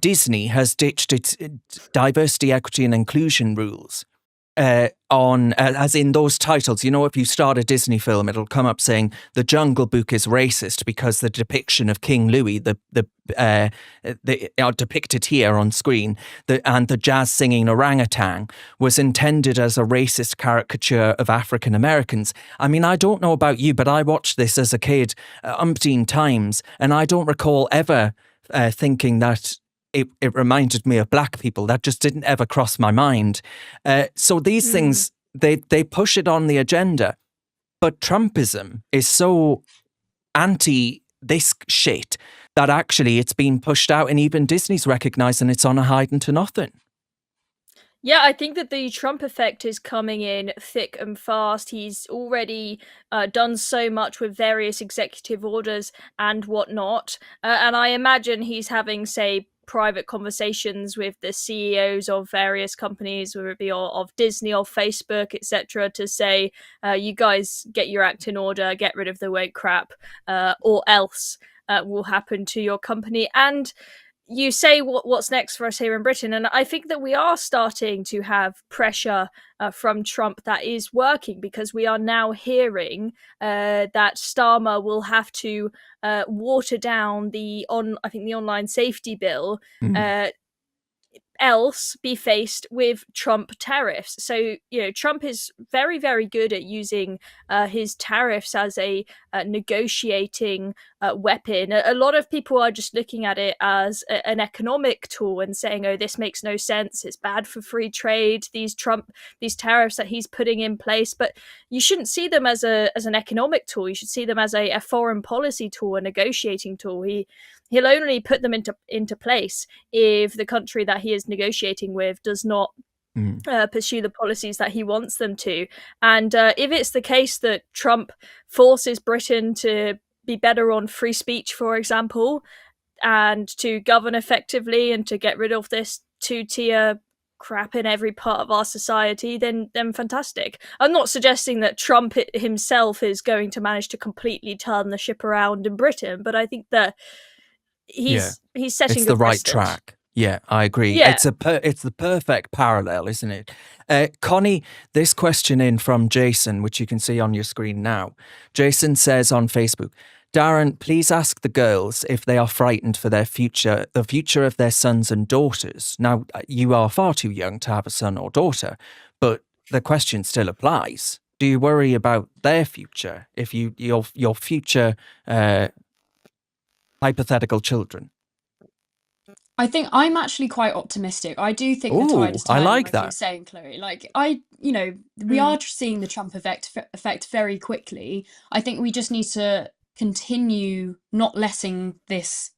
Disney has ditched its diversity, equity, and inclusion rules as in those titles. You know, if you start a Disney film, it'll come up saying The Jungle Book is racist because the depiction of King Louis, depicted here on screen, and the jazz singing orangutan was intended as a racist caricature of African Americans. I mean, I don't know about you, but I watched this as a kid umpteen times, and I don't recall ever thinking that it reminded me of black people. That just didn't ever cross my mind. So these things, they push it on the agenda. But Trumpism is so anti this shit that actually it's been pushed out, and even Disney's recognising it's on a hiding to nothing. Yeah, I think that the Trump effect is coming in thick and fast. He's already done so much with various executive orders and whatnot. And I imagine he's having, say, private conversations with the CEOs of various companies, whether it be of Disney or Facebook, etc., to say, you guys get your act in order, get rid of the woke crap, or else will happen to your company. And you say what's next for us here in Britain, and I think that we are starting to have pressure from Trump that is working, because we are now hearing that Starmer will have to water down the online safety bill, else be faced with Trump tariffs. So, you know, Trump is very, very good at using his tariffs as a negotiating weapon. A lot of people are just looking at it as an economic tool and saying, oh, this makes no sense, it's bad for free trade, these tariffs that he's putting in place. But you shouldn't see them as an economic tool. You should see them as a foreign policy tool, a negotiating tool. He'll only put them into place if the country that he is negotiating with does not pursue the policies that he wants them to. And if it's the case that Trump forces Britain to be better on free speech, for example, and to govern effectively and to get rid of this two-tier crap in every part of our society, then fantastic. I'm not suggesting that Trump himself is going to manage to completely turn the ship around in Britain, but I think that he's setting the right precedent. track. Yeah, I agree. Yeah. It's the perfect parallel, isn't it? Connie, this question in from Jason, which you can see on your screen now. Jason says on Facebook, Darren, please ask the girls if they are frightened for their future, the future of their sons and daughters. Now, you are far too young to have a son or daughter, but the question still applies. Do you worry about their future, if your future hypothetical children? I think I'm actually quite optimistic. I do think the tide is turning, like you were saying, Chloe. Like, we are seeing the Trump effect very quickly. I think we just need to continue not letting this,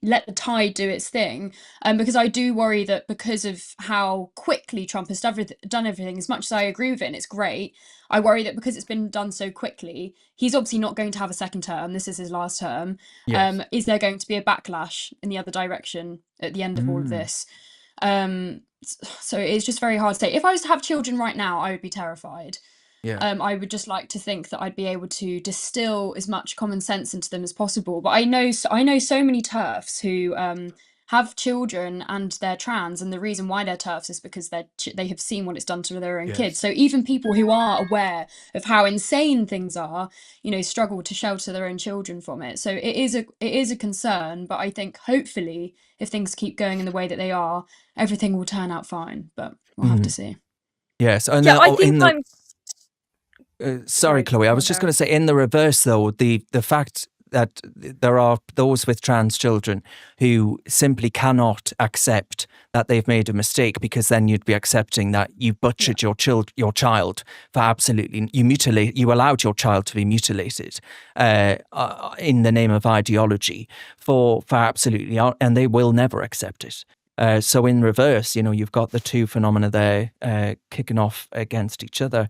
let the tide do its thing. Because I do worry that because of how quickly Trump has done everything, as much as I agree with it and it's great, I worry that because it's been done so quickly, he's obviously not going to have a second term. This is his last term. Yes. Is there going to be a backlash in the other direction at the end of all of this? So it's just very hard to say. If I was to have children right now, I would be terrified. Yeah. I would just like to think that I'd be able to distill as much common sense into them as possible. But I know so many TERFs who have children and they're trans, and the reason why they're TERFs is because they have seen what it's done to their own kids. So even people who are aware of how insane things are, struggle to shelter their own children from it. So it is a concern, but I think hopefully if things keep going in the way that they are, everything will turn out fine. But we'll have to see. Yes, and sorry, Chloe. I was just going to say, in the reverse, though, the fact that there are those with trans children who simply cannot accept that they've made a mistake, because then you'd be accepting that you butchered your child for absolutely, you allowed your child to be mutilated in the name of ideology for absolutely, and they will never accept it. So in reverse, you've got the two phenomena there kicking off against each other.